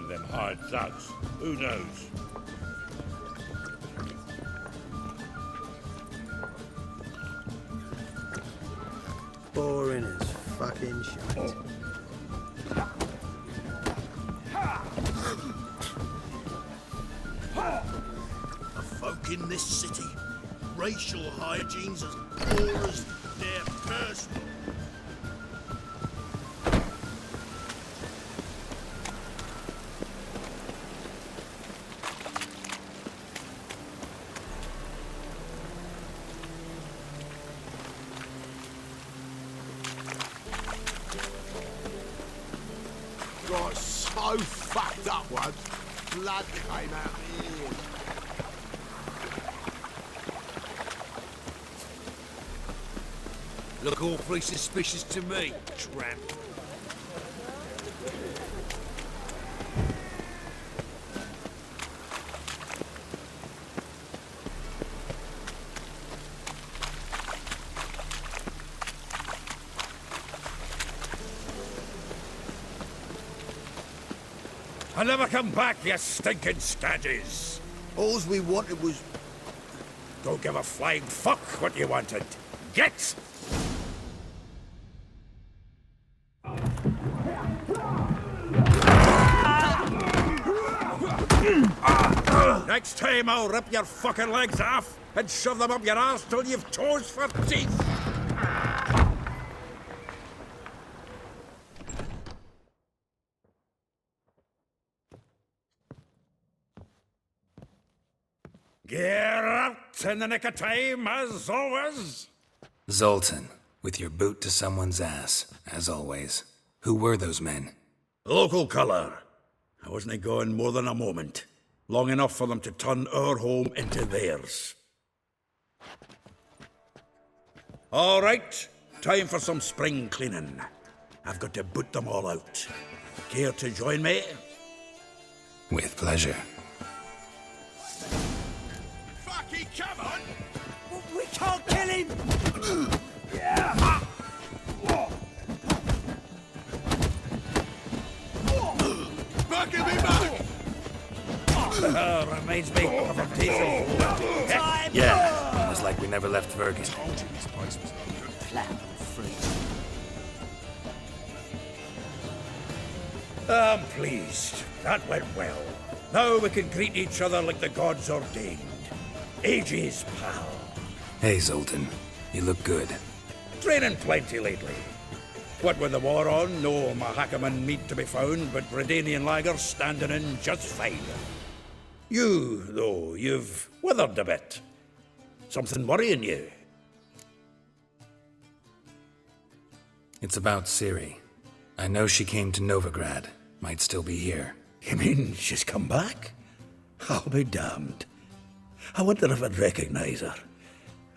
them hard thugs. Who knows? Boring as fucking shit. The folk in this city, racial hygiene's as poor as their personal. Got so fucked up once, blood came out the ears. Look awfully suspicious to me, tramp. I'll never come back, you stinking stadges. All we wanted was... Don't give a flying fuck what you wanted. Get! Next time I'll rip your fucking legs off and shove them up your arse till you've toes for teeth. Get out in the nick of time, as always. Zoltan, with your boot to someone's ass, as always. Who were those men? Local colour. I wasn't gone more than a moment. Long enough for them to turn our home into theirs. All right, time for some spring cleaning. I've got to boot them all out. Care to join me? With pleasure. Fucking come on! We can't kill him! Bucket me back! Reminds me of a diesel. Yeah, it was like we never left Vergen. I'm pleased. That went well. Now we can greet each other like the gods ordained. Ages, pal. Hey, Zoltan. You look good. Training plenty lately. What with the war on, no Mahakaman meat to be found, but Redanian lagers standing in just fine. You, though, you've withered a bit. Something worrying you? It's about Ciri. I know she came to Novigrad. Might still be here. You mean she's come back? I'll be damned. I wonder if I'd recognize her.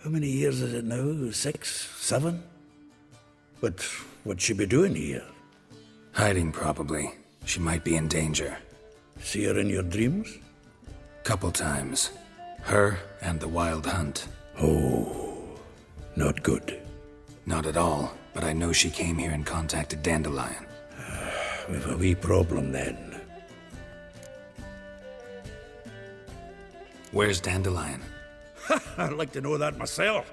How many years is it now? 6, 7? But what'd she be doing here? Hiding, probably. She might be in danger. See her in your dreams? Couple times. Her and the Wild Hunt. Oh, not good. Not at all, but I know she came here and contacted Dandelion. We've a wee problem then. Where's Dandelion? I'd like to know that myself.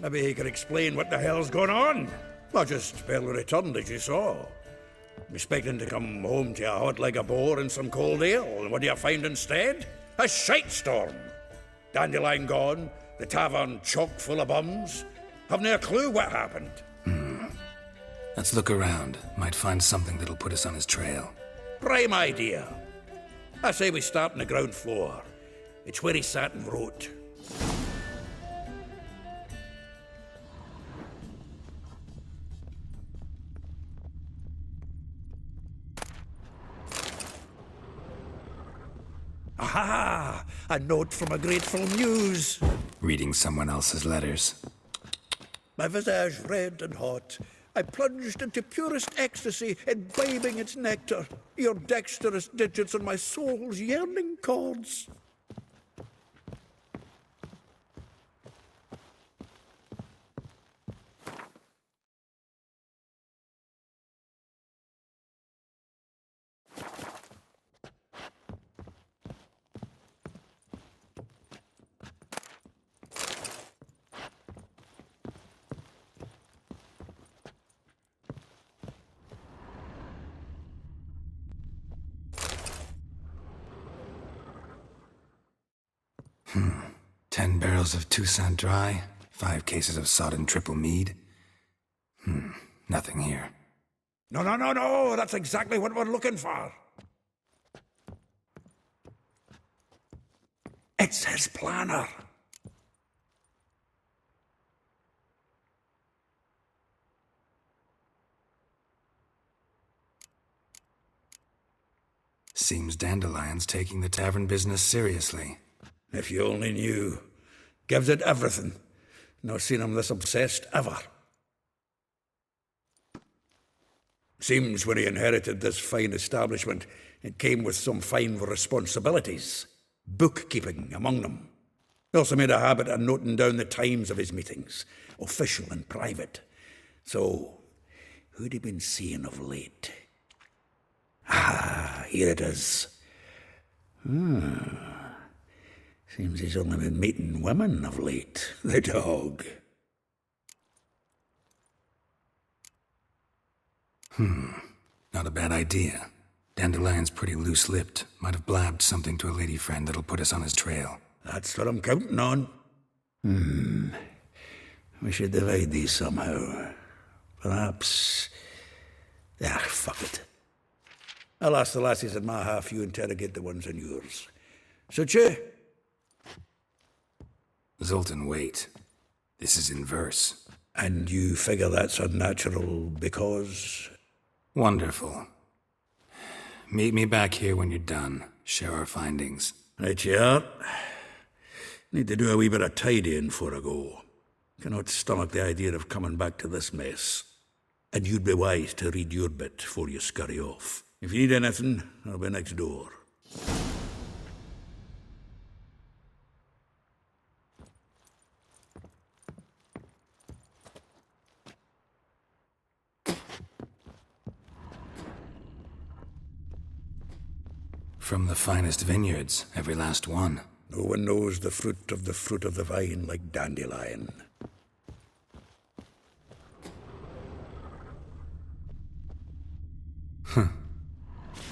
Maybe he could explain what the hell's going on. I just barely returned, as you saw. I'm expecting to come home to a hot like a boar and some cold ale, and what do you find instead? A shite storm. Dandelion gone, the tavern chock full of bums. Haven't a clue what happened. Let's look around. Might find something that'll put us on his trail. Prime idea. I say we start on the ground floor. It's where he sat and wrote. Aha! A note from a grateful muse. Reading someone else's letters. My visage red and hot, I plunged into purest ecstasy, imbibing its nectar. Your dexterous digits on my soul's yearning chords. 10 barrels of Toussaint Dry, 5 cases of sodden triple mead. Nothing here. No, no, no, no! That's exactly what we're looking for! It's his planner! Seems Dandelion's taking the tavern business seriously. If you only knew. Gives it everything. Not seen him this obsessed ever. Seems when he inherited this fine establishment, it came with some fine responsibilities. Bookkeeping among them. He also made a habit of noting down the times of his meetings, official and private. So, who'd he been seeing of late? Ah, here it is. Seems he's only been meeting women of late. The dog. Not a bad idea. Dandelion's pretty loose-lipped. Might have blabbed something to a lady friend that'll put us on his trail. That's what I'm counting on. We should divide these somehow. Perhaps... fuck it. I'll ask the lassies in my half, you interrogate the ones in yours. Suit you? Zoltan, wait. This is in verse. And you figure that's unnatural because... Wonderful. Meet me back here when you're done. Share our findings. Right you are. Need to do a wee bit of tidying before I go. Cannot stomach the idea of coming back to this mess. And you'd be wise to read your bit before you scurry off. If you need anything, I'll be next door. From the finest vineyards, every last one. No one knows the fruit of the vine like Dandelion.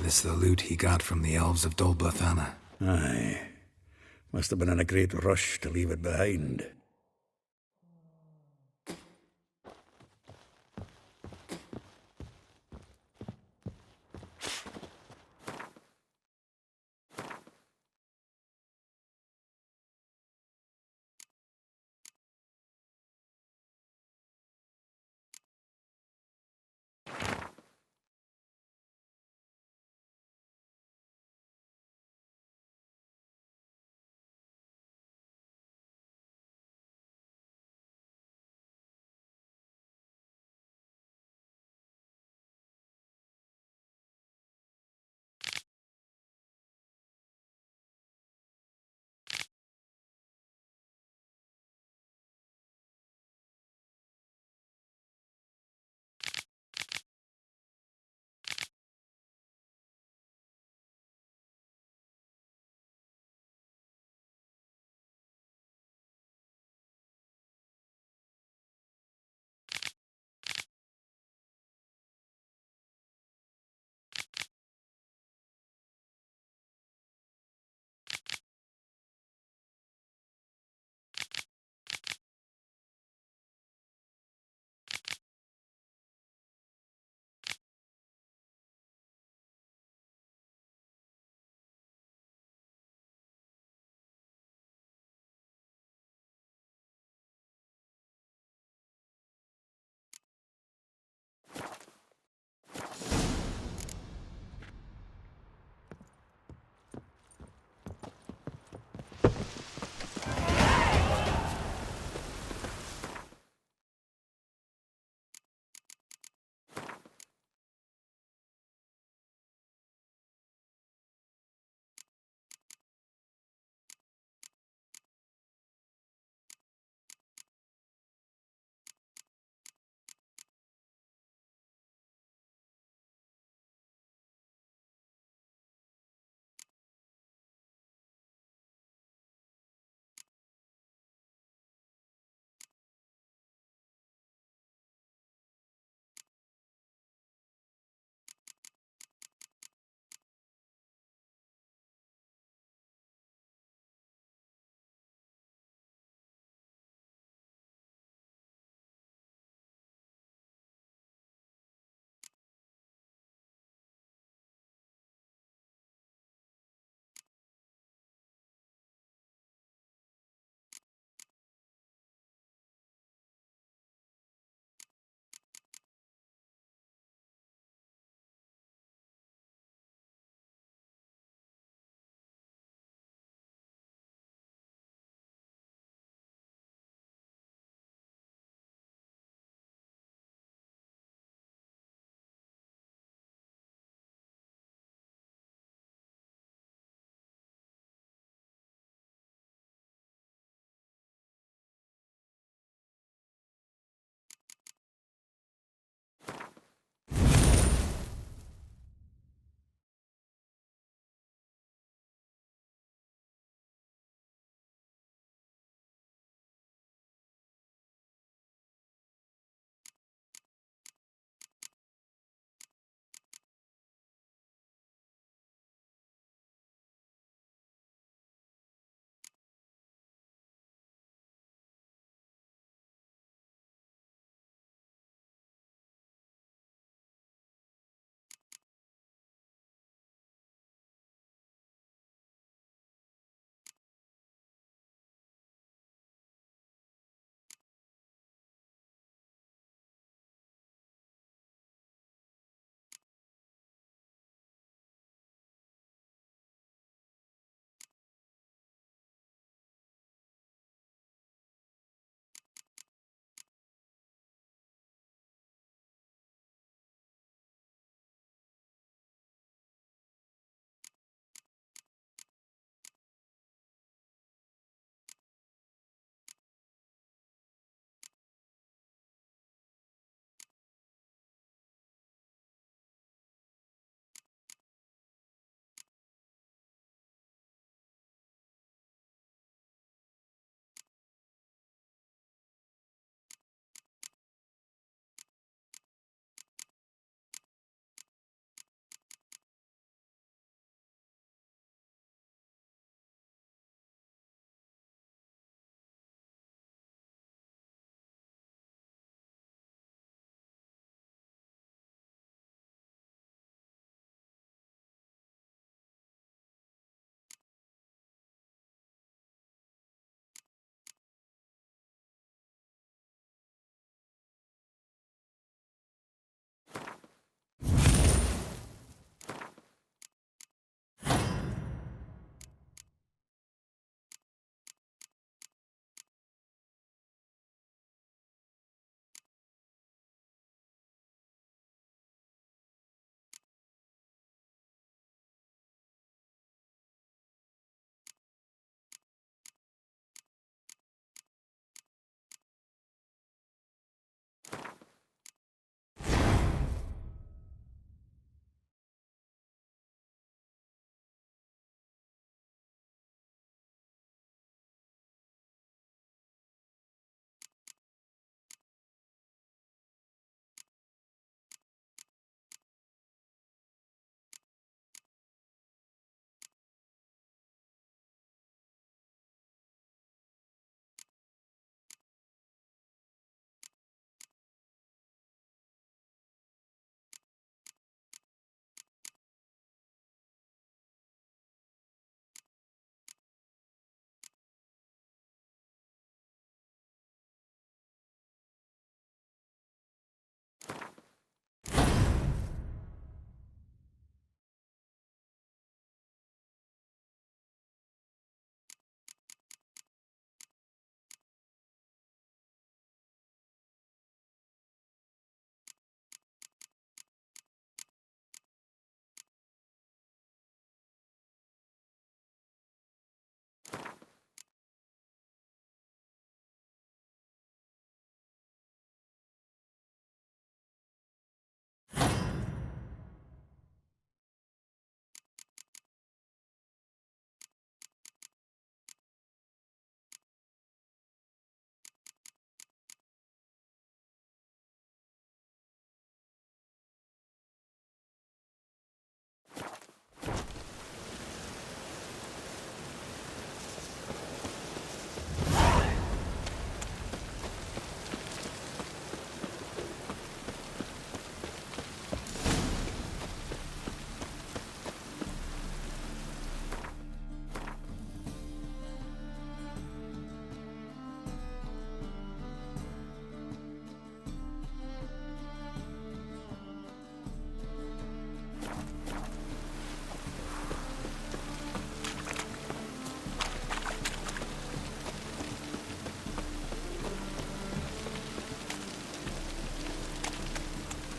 This the loot he got from the elves of Dol Blathanna. Aye. Must have been in a great rush to leave it behind.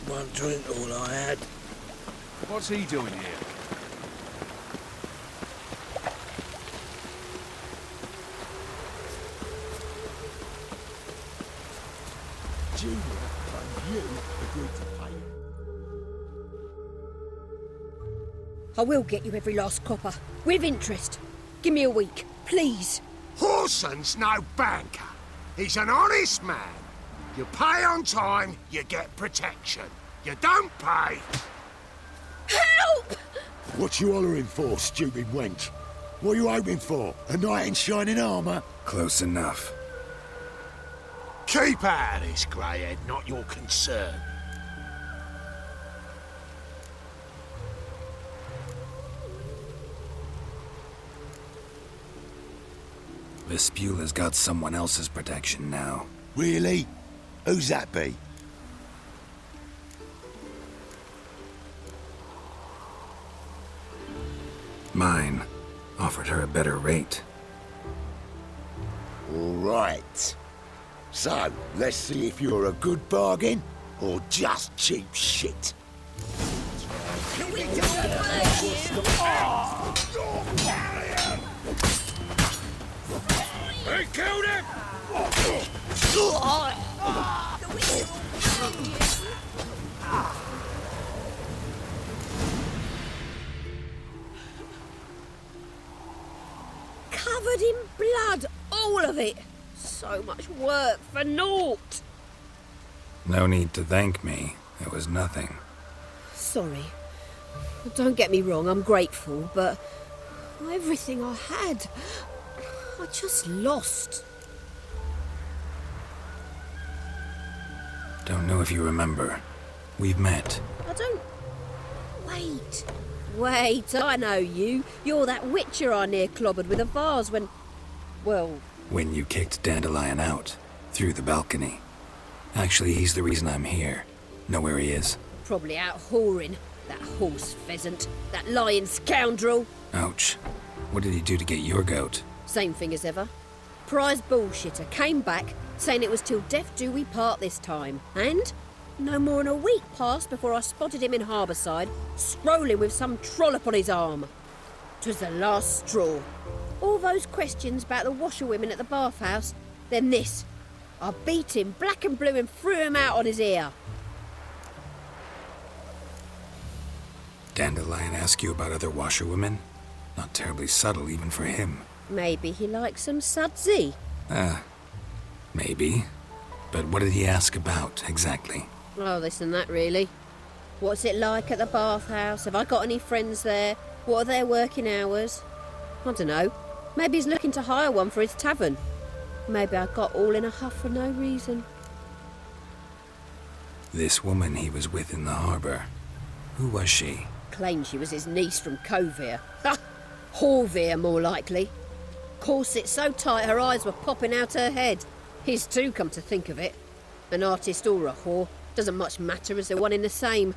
One drink, all I had. What's he doing here? Junior and you agreed to pay him. I will get you every last copper. With interest. Give me a week, please. Horson's no banker. He's an honest man. You pay on time, you get protection. You don't pay. Help! What you hollering for, stupid wench? What you hoping for? A knight in shining armour? Close enough. Keep out of this, greyhead, not your concern. Vespula's got someone else's protection now. Really? Who's that be? Mine offered her a better rate. All right. So, let's see if you're a good bargain or just cheap shit. They killed him! Covered in blood, all of it. So much work for naught. No need to thank me. It was nothing. Sorry. Don't get me wrong, I'm grateful, but everything I had, I just lost. Don't know if you remember. We've met. I don't... Wait, I know you. You're that witcher I near clobbered with a vase when... Well... When you kicked Dandelion out. Through the balcony. Actually, he's the reason I'm here. Know where he is? Probably out whoring. That horse pheasant. That lying scoundrel. Ouch. What did he do to get your goat? Same thing as ever. Prize bullshitter came back, saying it was till death do we part this time. And no more than a week passed before I spotted him in Harbourside, strolling with some trollop on his arm. 'Twas the last straw. All those questions about the washerwomen at the bathhouse, then this. I beat him black and blue and threw him out on his ear. Dandelion ask you about other washerwomen? Not terribly subtle even for him. Maybe he likes some sudsy. Maybe. But what did he ask about, exactly? Oh, this and that, really. What's it like at the bathhouse? Have I got any friends there? What are their working hours? I don't know. Maybe he's looking to hire one for his tavern. Maybe I got all in a huff for no reason. This woman he was with in the harbour. Who was she? Claimed she was his niece from Kovir. Ha! Horvir, more likely. Corset so tight her eyes were popping out her head. His too, come to think of it. An artist or a whore. Doesn't much matter as they're one in the same.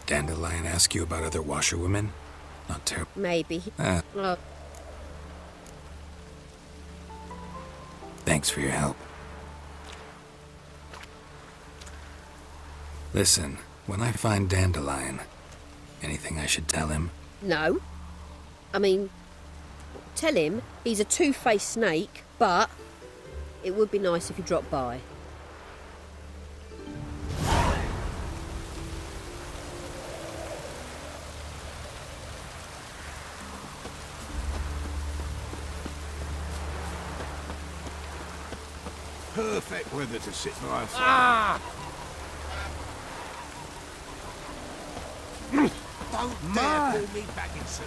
Dandelion ask you about other washerwomen? Not terrible. Maybe. Oh, Thanks for your help. Listen, when I find Dandelion, anything I should tell him? no. I mean, tell him he's a two-faced snake, but it would be nice if he dropped by. Perfect weather to sit by a fire. Don't dare pull me back in some...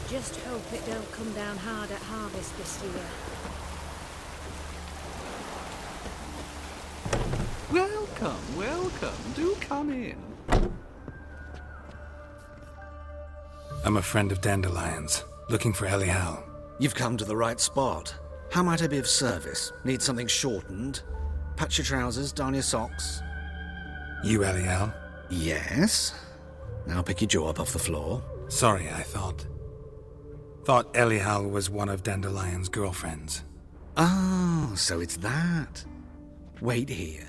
Just hope it don't come down hard at harvest this year. Welcome, welcome. Do come in. I'm a friend of Dandelion's, looking for Elial. You've come to the right spot. How might I be of service? Need something shortened? Patch your trousers, darn your socks. You Elial? Yes. Now pick your jaw up off the floor. Sorry, I thought Elial was one of Dandelion's girlfriends. Oh, so it's that. Wait here.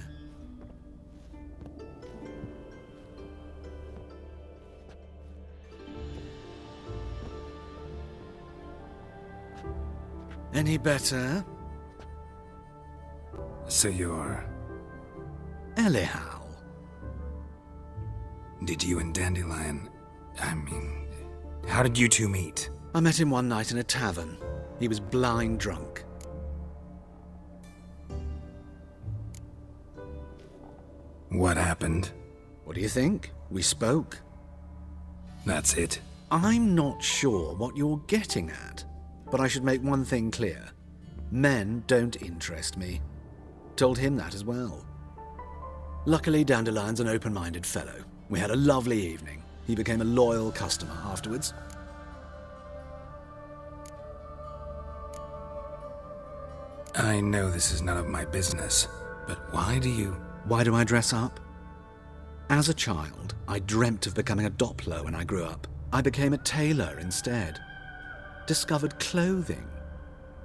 Any better? So you're... Elial. Did you and Dandelion... how did you two meet? I met him one night in a tavern. He was blind drunk. What happened? What do you think? We spoke. That's it. I'm not sure what you're getting at, but I should make one thing clear. Men don't interest me. Told him that as well. Luckily, Dandelion's an open-minded fellow. We had a lovely evening. He became a loyal customer afterwards. I know this is none of my business, but why do I dress up? As a child, I dreamt of becoming a Doppler when I grew up. I became a tailor instead. Discovered clothing.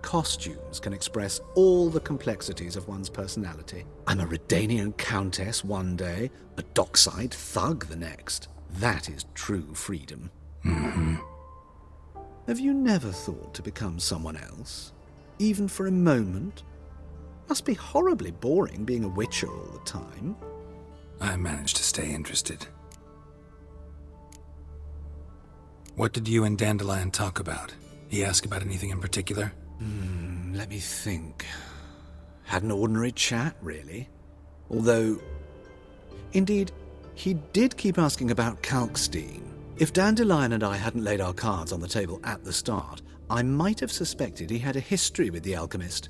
Costumes can express all the complexities of one's personality. I'm a Redanian countess one day, a dockside thug the next. That is true freedom. Mm-hmm. Have you never thought to become someone else? Even for a moment? Must be horribly boring being a witcher all the time. I managed to stay interested. What did you and Dandelion talk about? He asked about anything in particular? Let me think. Had an ordinary chat, really. Although, indeed, he did keep asking about Kalkstein. If Dandelion and I hadn't laid our cards on the table at the start, I might have suspected he had a history with the alchemist.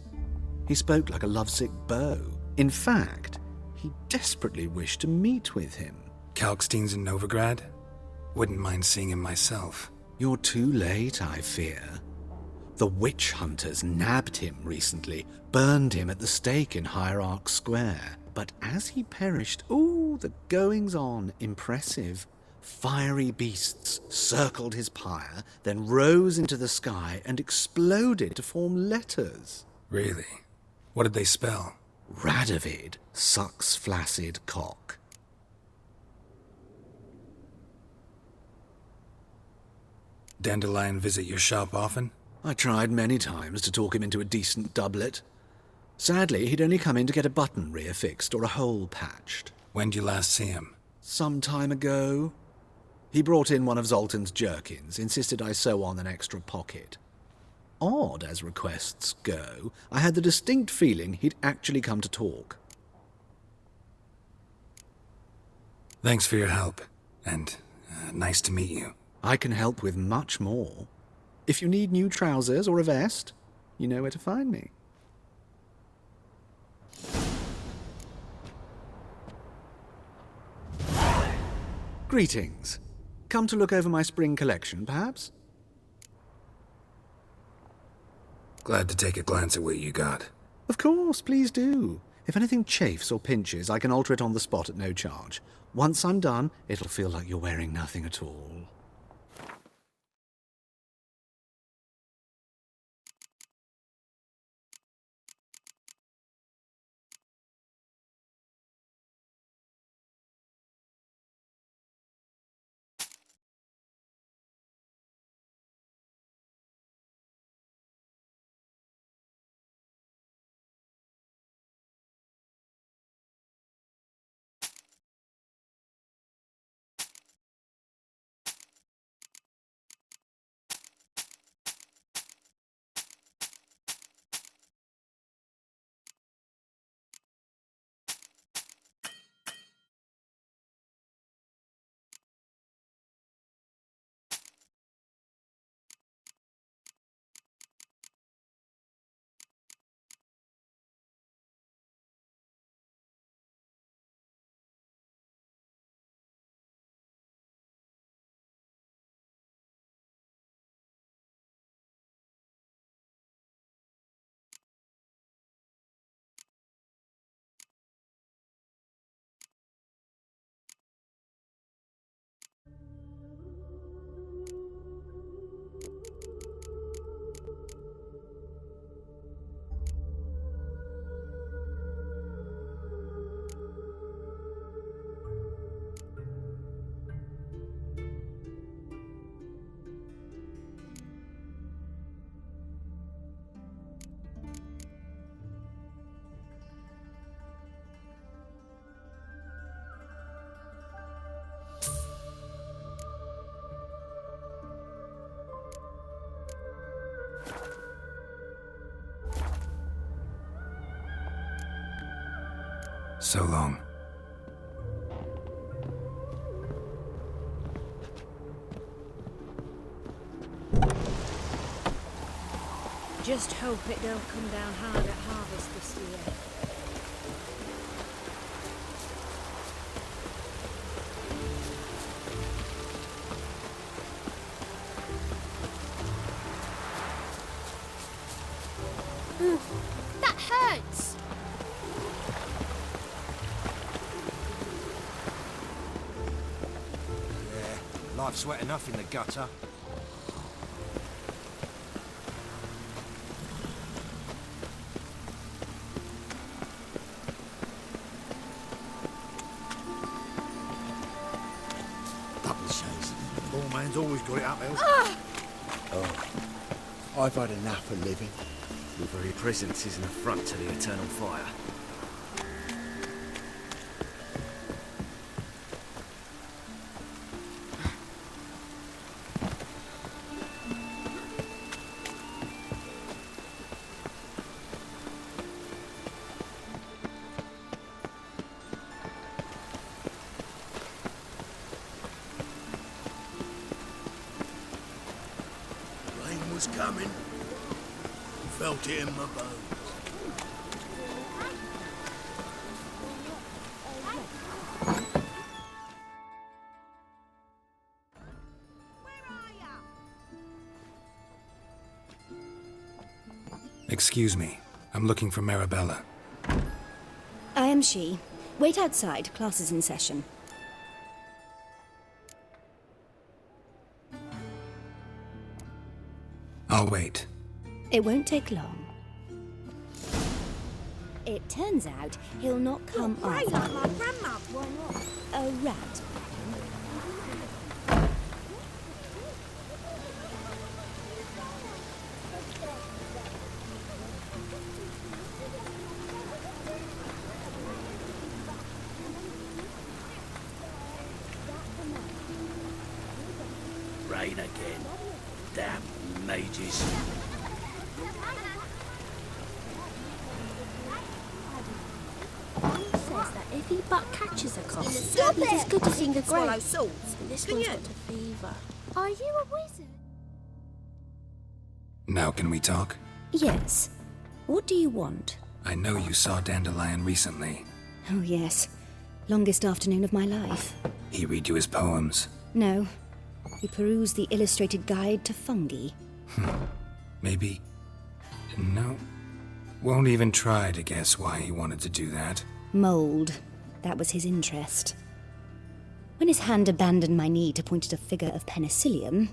He spoke like a lovesick beau. In fact, he desperately wished to meet with him. Kalkstein's in Novigrad? Wouldn't mind seeing him myself. You're too late, I fear. The witch hunters nabbed him recently, burned him at the stake in Hierarch Square. But as he perished, the goings-on, impressive. Fiery beasts circled his pyre, then rose into the sky and exploded to form letters. Really? What did they spell? Radovid sucks flaccid cock. Dandelion visit your shop often? I tried many times to talk him into a decent doublet. Sadly, he'd only come in to get a button reaffixed or a hole patched. When'd you last see him? Some time ago. He brought in one of Zoltan's jerkins, insisted I sew on an extra pocket. Odd as requests go, I had the distinct feeling he'd actually come to talk. Thanks for your help, and nice to meet you. I can help with much more. If you need new trousers or a vest, you know where to find me. Greetings. Come to look over my spring collection, perhaps? Glad to take a glance at what you got. Of course, please do. If anything chafes or pinches, I can alter it on the spot at no charge. Once I'm done, it'll feel like you're wearing nothing at all. So long. Just hope it don't come down hard at harvest this year. That hurts! Yeah, life's wet enough in the gutter. Double chase. Poor man's always got it up, else. Oh, I've had enough of living. Your very presence is an affront to the eternal fire. Rain was coming. Felt it in my bones. Excuse me. I'm looking for Marabella. I am she. Wait outside. Class is in session. I'll wait. It won't take long. It turns out he'll not come Right, after like my grandma. Why not? a rat. Rain again. Damn mages. Says that if he but catches a cough, he's as good as in the grave. salts. And this one's got a fever. Are you a wizard? Now can we talk? Yes. What do you want? I know you saw Dandelion recently. Oh, yes. Longest afternoon of my life. He read you his poems. No. We perused the illustrated guide to fungi. Maybe... No. Won't even try to guess why he wanted to do that. Mold. That was his interest. When his hand abandoned my knee to point at a figure of penicillium,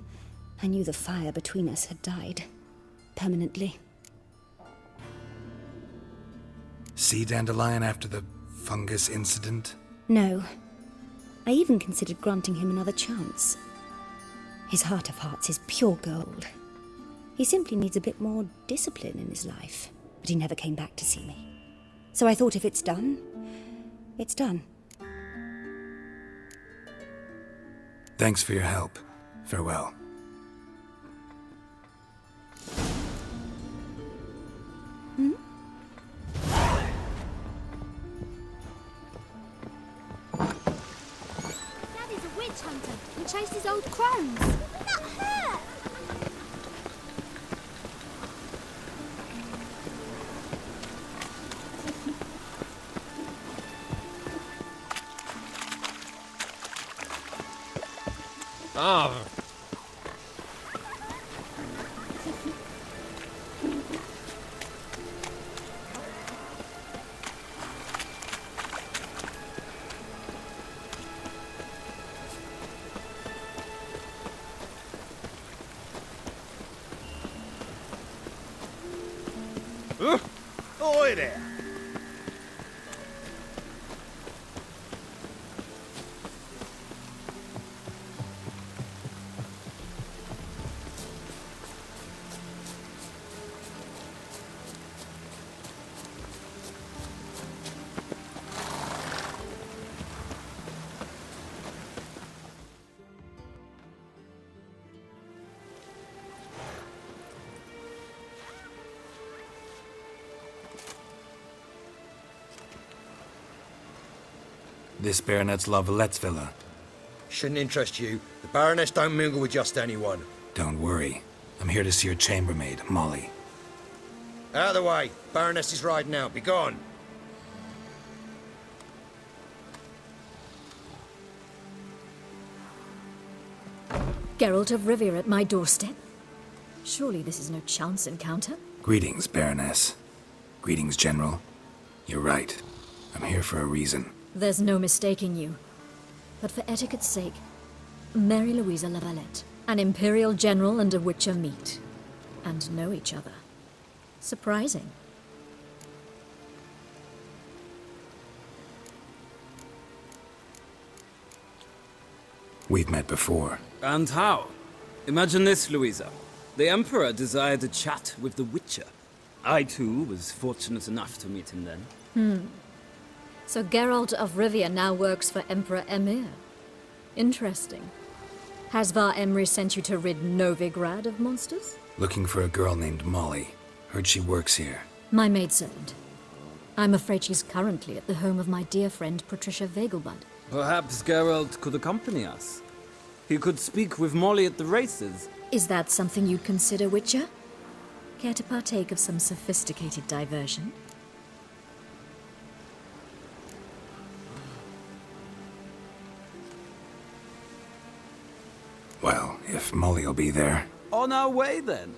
I knew the fire between us had died. Permanently. See Dandelion after the fungus incident? No. I even considered granting him another chance. His heart of hearts is pure gold. He simply needs a bit more discipline in his life. But he never came back to see me. So I thought if it's done, it's done. Thanks for your help. Farewell. Daddy's a witch hunter and chases old crones. That hurt! Oi there! This Baronet's La Vallette's villa. Shouldn't interest you. The Baroness don't mingle with just anyone. Don't worry. I'm here to see your chambermaid, Molly. Out of the way. Baroness is riding out. Be gone. Geralt of Rivia at my doorstep? Surely this is no chance encounter? Greetings, Baroness. Greetings, General. You're right. I'm here for a reason. There's no mistaking you. But for etiquette's sake, Mary Louisa La Valette, an Imperial General and a Witcher meet. And know each other. Surprising. We've met before. And how? Imagine this, Louisa. The Emperor desired a chat with the Witcher. I, too, was fortunate enough to meet him then. So Geralt of Rivia now works for Emperor Emhyr. Interesting. Has Var Emry sent you to rid Novigrad of monsters? Looking for a girl named Molly. Heard she works here. My maidservant. I'm afraid she's currently at the home of my dear friend Patricia Vegelbud. Perhaps Geralt could accompany us. He could speak with Molly at the races. Is that something you'd consider, Witcher? Care to partake of some sophisticated diversion? Well, if Molly'll be there. On our way, then.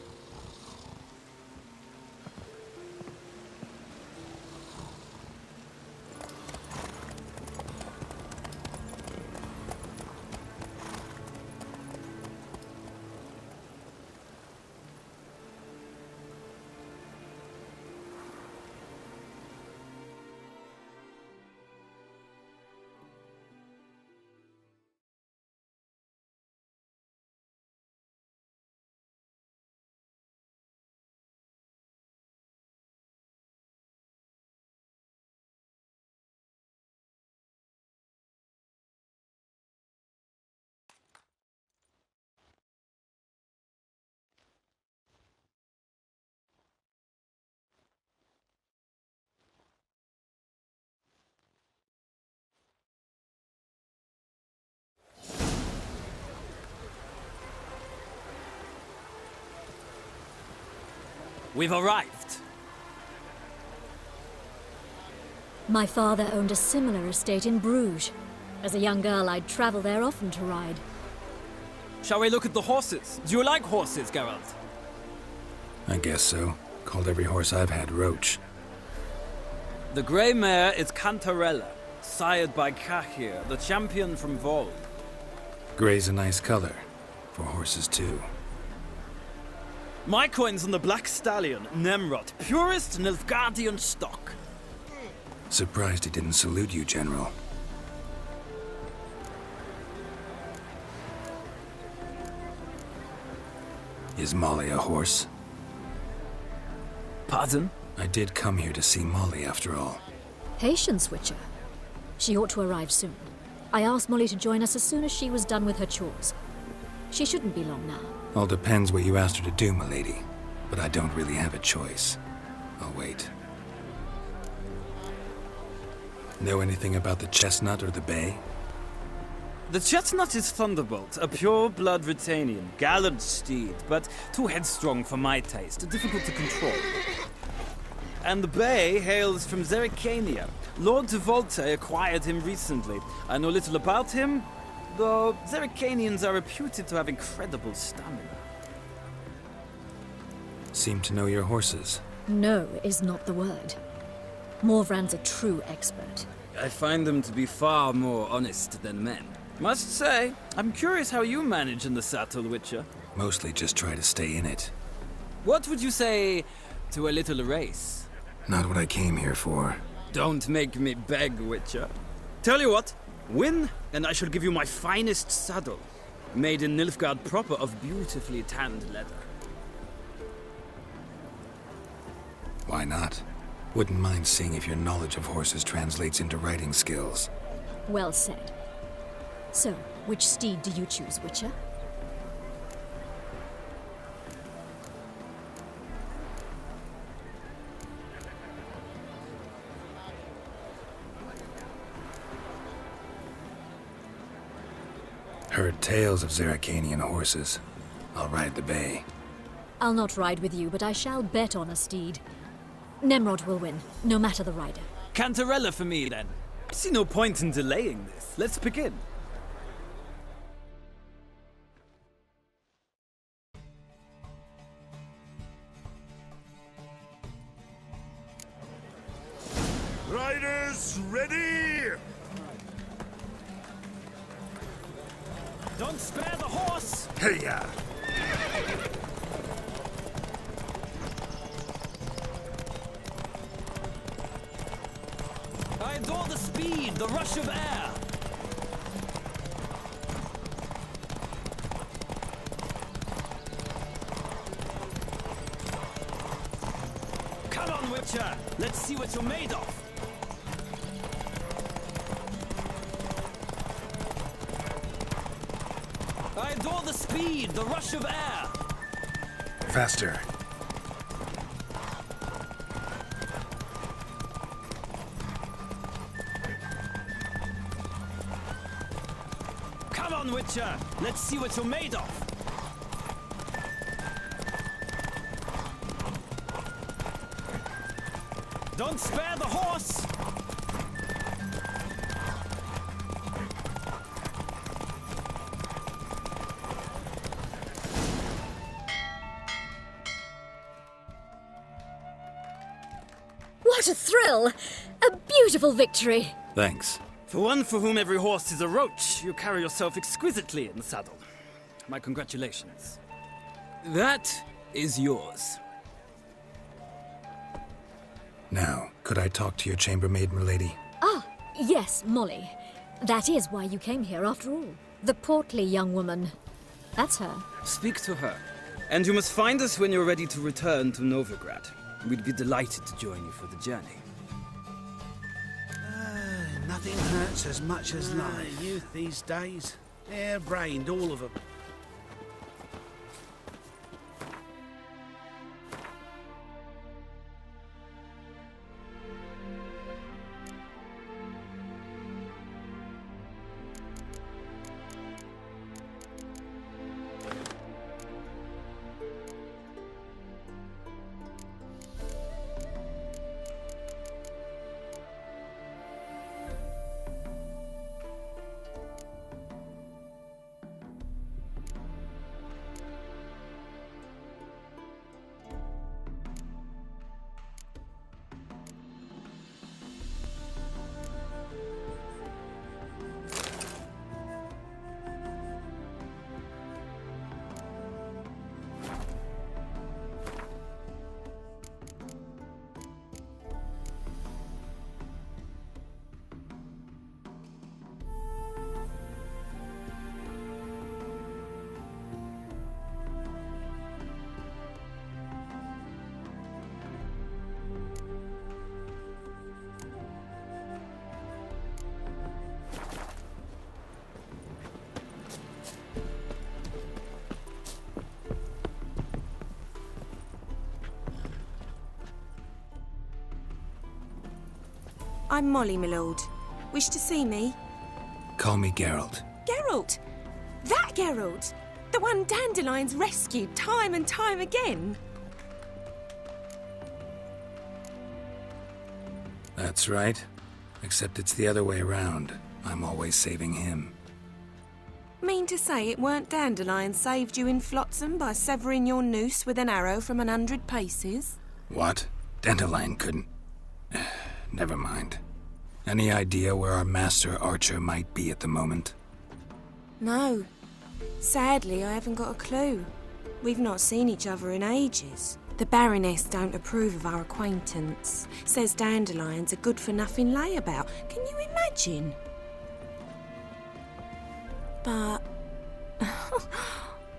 We've arrived. My father owned a similar estate in Bruges. As a young girl, I'd travel there often to ride. Shall we look at the horses? Do you like horses, Geralt? I guess so. Called every horse I've had Roach. The grey mare is Cantarella, sired by Cahir, the champion from Vol. Grey's a nice color. For horses, too. My coin's on the Black Stallion, Nemrod, purest Nilfgaardian stock. Surprised he didn't salute you, General. Is Molly a horse? Pardon? I did come here to see Molly, after all. Patience, Witcher. She ought to arrive soon. I asked Molly to join us as soon as she was done with her chores. She shouldn't be long now. All depends what you asked her to do, milady. But I don't really have a choice. I'll wait. Know anything about the Chestnut or the Bay? The Chestnut is Thunderbolt, a pure-blood Britannian, gallant steed, but too headstrong for my taste, difficult to control. And the Bay hails from Zerrikania. Lord de Volte acquired him recently. I know little about him, though Zerrikanians are reputed to have incredible stamina. Seem to know your horses. No is not the word. Morvran's a true expert. I find them to be far more honest than men. Must say, I'm curious how you manage in the saddle, Witcher. Mostly just try to stay in it. What would you say to a little race? Not what I came here for. Don't make me beg, Witcher. Tell you what, win, and I shall give you my finest saddle. Made in Nilfgaard proper of beautifully tanned leather. Why not? Wouldn't mind seeing if your knowledge of horses translates into riding skills. Well said. So, which steed do you choose, Witcher? Heard tales of Zeracanian horses. I'll ride the bay. I'll not ride with you, but I shall bet on a steed. Nemrod will win, no matter the rider. Cantarella for me, then. I see no point in delaying this. Let's begin. Riders, ready! Don't spare the horse! Hey-ya! I adore the speed, the rush of air. Come on, Witcher. Let's see what you're made of. I adore the speed, the rush of air. Faster. Come on, Witcher. Let's see what you're made of. Don't spare the horse. What a thrill! A beautiful victory! Thanks. For one for whom every horse is a roach, you carry yourself exquisitely in the saddle. My congratulations. That is yours. Now, could I talk to your chambermaid, milady? Ah, yes, Molly. That is why you came here after all. The portly young woman. That's her. Speak to her. And you must find us when you're ready to return to Novigrad. We'd be delighted to join you for the journey. Nothing hurts as much as life. Youth these days. Hair-brained, all of them. I'm Molly, my lord. Wish to see me? Call me Geralt. Geralt! That Geralt! The one Dandelion's rescued time and time again! That's right. Except it's the other way around. I'm always saving him. Mean to say it weren't Dandelion saved you in Flotsam by severing your noose with an arrow from 100 paces? What? Dandelion couldn't... Never mind. Any idea where our master archer might be at the moment? No. Sadly, I haven't got a clue. We've not seen each other in ages. The Baroness don't approve of our acquaintance. Says Dandelion's a good-for-nothing layabout. Can you imagine? But...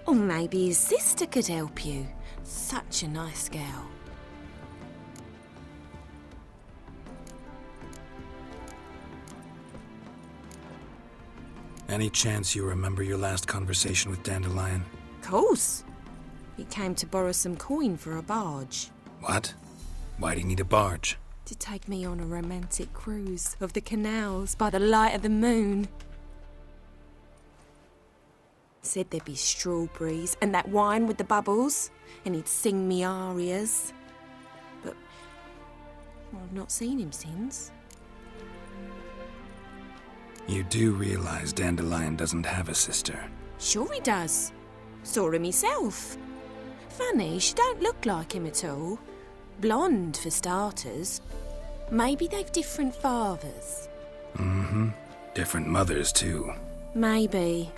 or maybe his sister could help you. Such a nice girl. Any chance you remember your last conversation with Dandelion? Course. He came to borrow some coin for a barge. What? Why do you need a barge? To take me on a romantic cruise of the canals by the light of the moon. Said there'd be strawberries and that wine with the bubbles, and he'd sing me arias. But well, I've not seen him since. You do realize Dandelion doesn't have a sister? Sure he does. Saw him himself. Funny, she don't look like him at all. Blonde, for starters. Maybe they've different fathers. Mm-hmm. Different mothers, too. Maybe.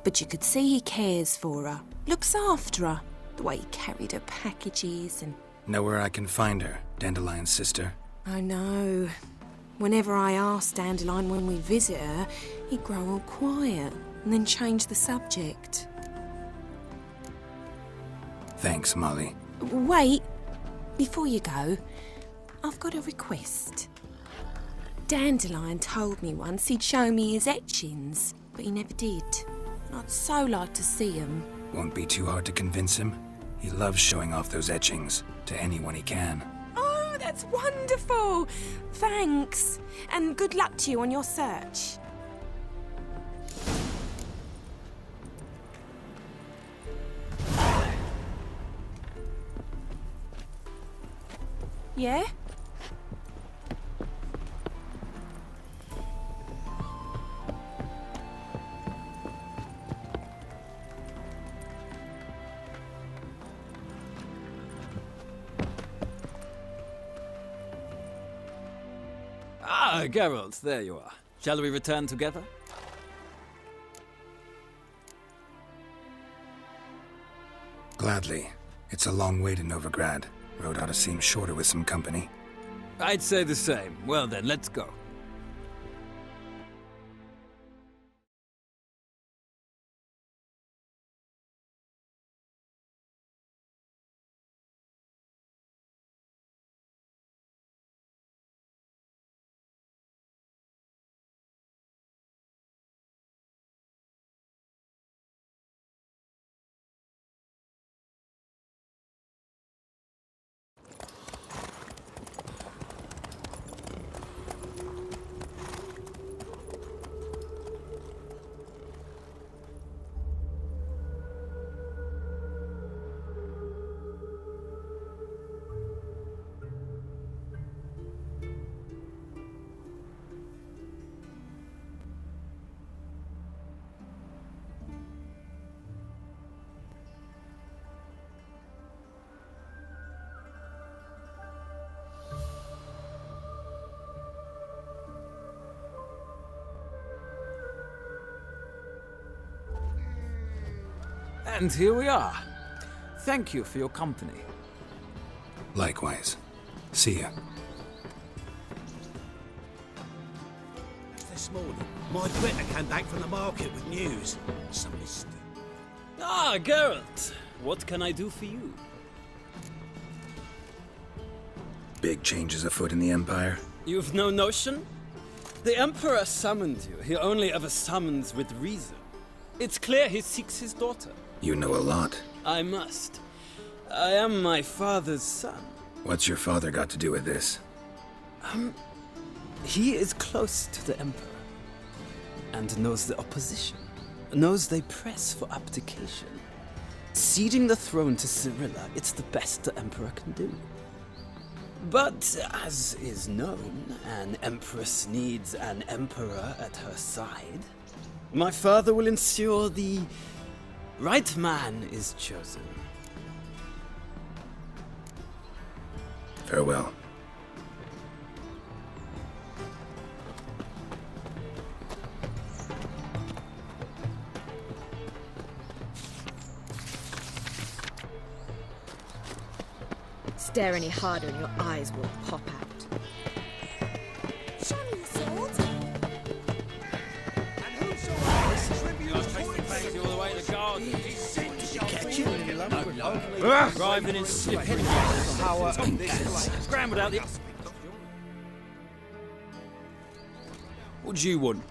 But you could see he cares for her. Looks after her. The way he carried her packages and... Know where I can find her, Dandelion's sister? I know. Whenever I asked Dandelion when we visit her, he'd grow all quiet and then change the subject. Thanks, Molly. Wait. Before you go, I've got a request. Dandelion told me once he'd show me his etchings, but he never did. I'd so like to see them. Won't be too hard to convince him. He loves showing off those etchings to anyone he can. Oh, that's wonderful! Thanks, and good luck to you on your search. Yeah? Ah, Geralt, there you are. Shall we return together? Gladly. It's a long way to Novigrad. Road ought to seem shorter with some company. I'd say the same. Well then, let's go. And here we are. Thank you for your company. Likewise. See ya. This morning, my Britta came back from the market with news. Some mistake. Ah, Geralt. What can I do for you? Big changes afoot in the Empire. You've no notion? The Emperor summoned you. He only ever summons with reason. It's clear he seeks his daughter. You know a lot. I must. I am my father's son. What's your father got to do with this? He is close to the Emperor. And knows the opposition. Knows they press for abdication. Ceding the throne to Cirilla, it's the best the Emperor can do. But, as is known, an Empress needs an Emperor at her side. My father will ensure the right man is chosen. Farewell. Stare any harder and your eyes will pop out. Driving in slippery power of this scrambled out the... What do you want?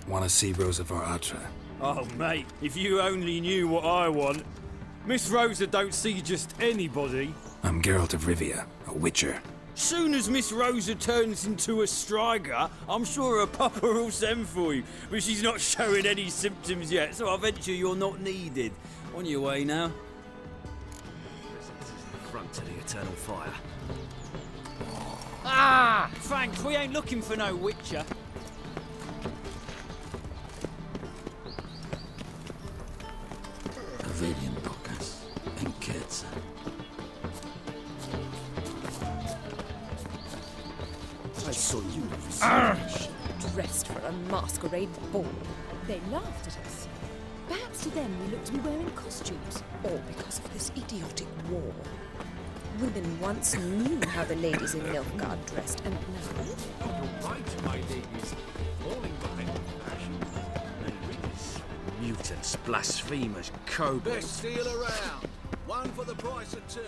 Want to see Rosa var Atra? Oh, mate, if you only knew what I want. Miss Rosa don't see just anybody. I'm Geralt of Rivia, a witcher. Soon as Miss Rosa turns into a striker, I'm sure her papa will send for you. But she's not showing any symptoms yet, so I venture you're not needed. On your way now. Front to the eternal fire. Ah! Thanks, we ain't looking for no witcher. Avelian Pocas and Ketsa. I saw you Dressed for a masquerade ball. They laughed at us. Perhaps to them we looked to be wearing costumes, or because of this idiotic war. Women once knew how the ladies in Nilfgaard dressed, and now... You're right, my ladies. Falling behind the fashions. Mutants, blasphemers, kobolds. Best deal around. One for the price of two.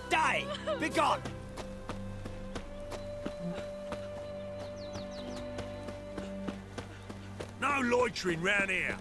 Die! Be gone! No loitering round here.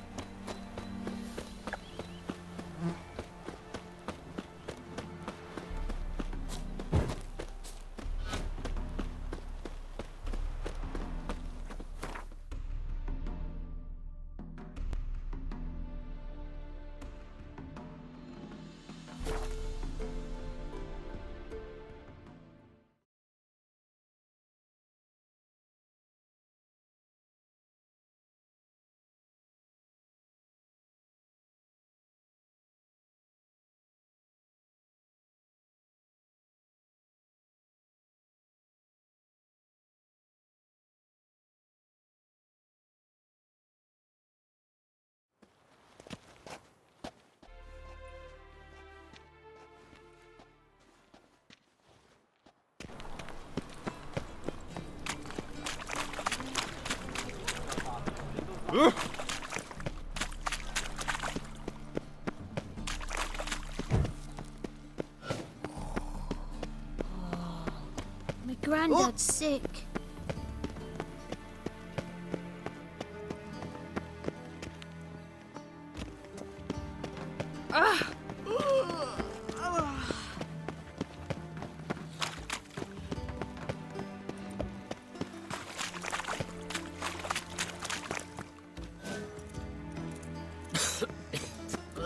My granddad's sick.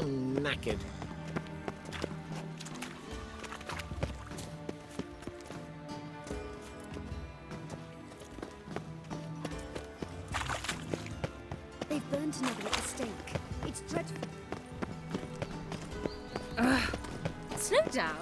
I'm knackered. They've burnt another at the stake. It's dreadful. Slow down.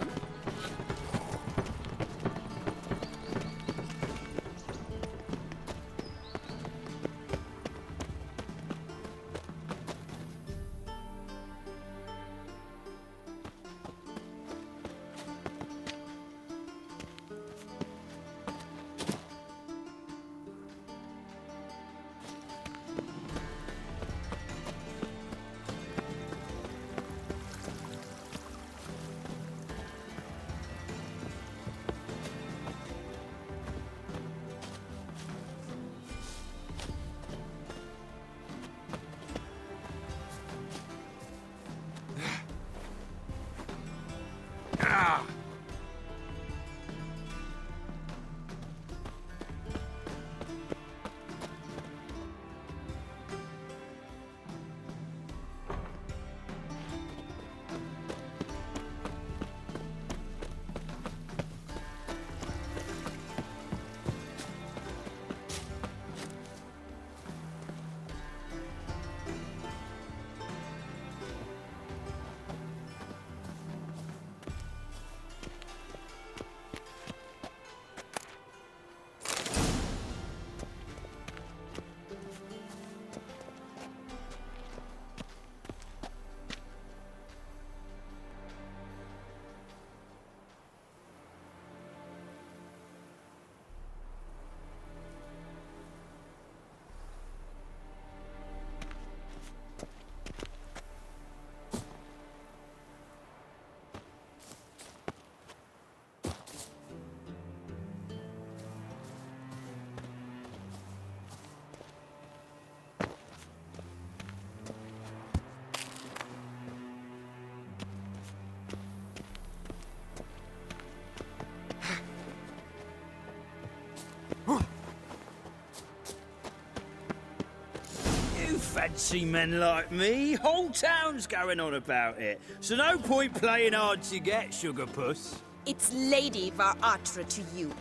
Fancy men like me. Whole town's going on about it. So no point playing hard to get, Sugar Puss. It's Lady Varatra to you.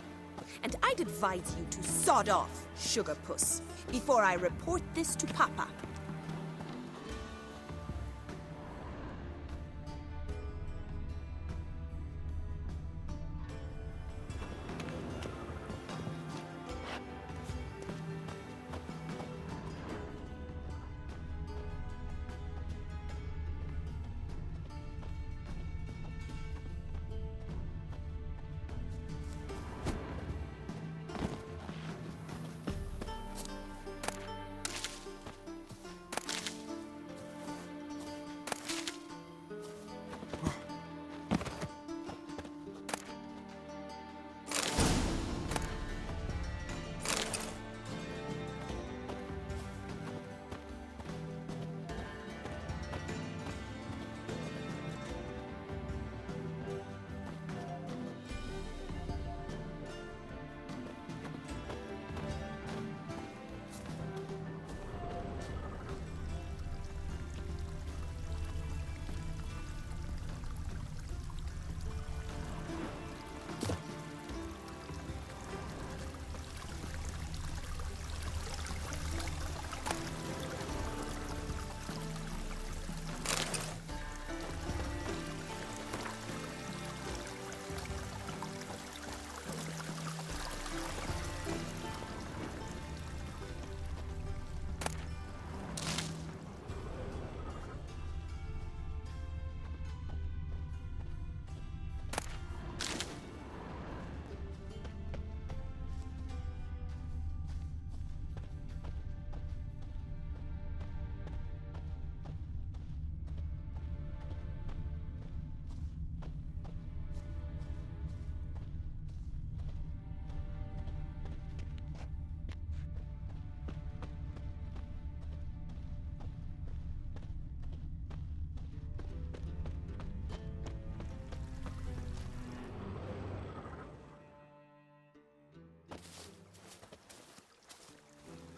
And I'd advise you to sod off, Sugar Puss, before I report this to Papa.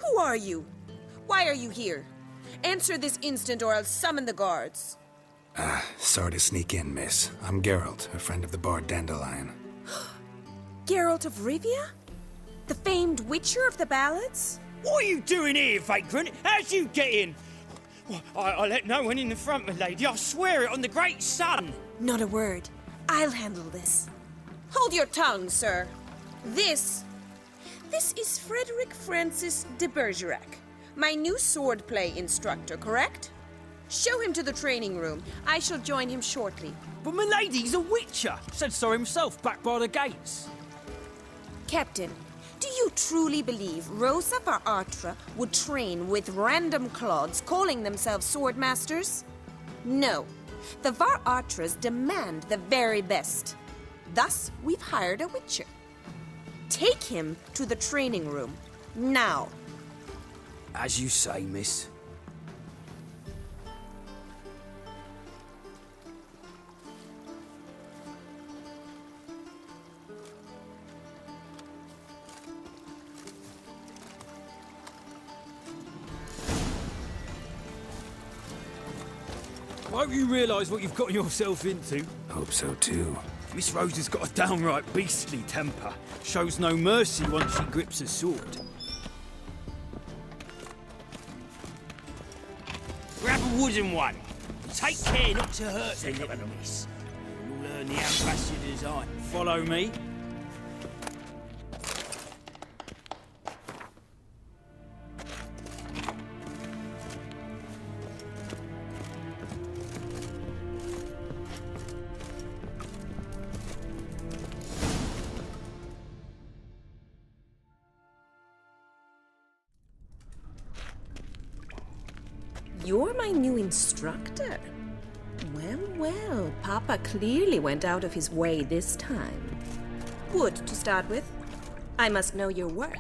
Who are you? Why are you here? Answer this instant or I'll summon the guards. Sorry to sneak in, miss. I'm Geralt, a friend of the bard Dandelion. Geralt of Rivia? The famed witcher of the ballads? What are you doing here, vagrant? How'd you get in? I let no one in the front, my lady. I swear it on the great sun. Not a word. I'll handle this. Hold your tongue, sir. This is Frederick Francis de Bergerac, my new swordplay instructor, correct? Show him to the training room. I shall join him shortly. But my lady's a witcher. Said so himself back by the gates. Captain, do you truly believe Rosa Varatra would train with random clods calling themselves swordmasters? No. The Varatras demand the very best. Thus, we've hired a witcher. Take him to the training room, now. As you say, miss. Won't you realise what you've got yourself into? Hope so too. Miss Rosa's got a downright beastly temper. Shows no mercy once she grips a sword. Grab a wooden one. Take care not to hurt the little miss. You'll learn the ambassador's art. Follow me. You're my new instructor? Well, well, Papa clearly went out of his way this time. Wood, to start with. I must know your worth.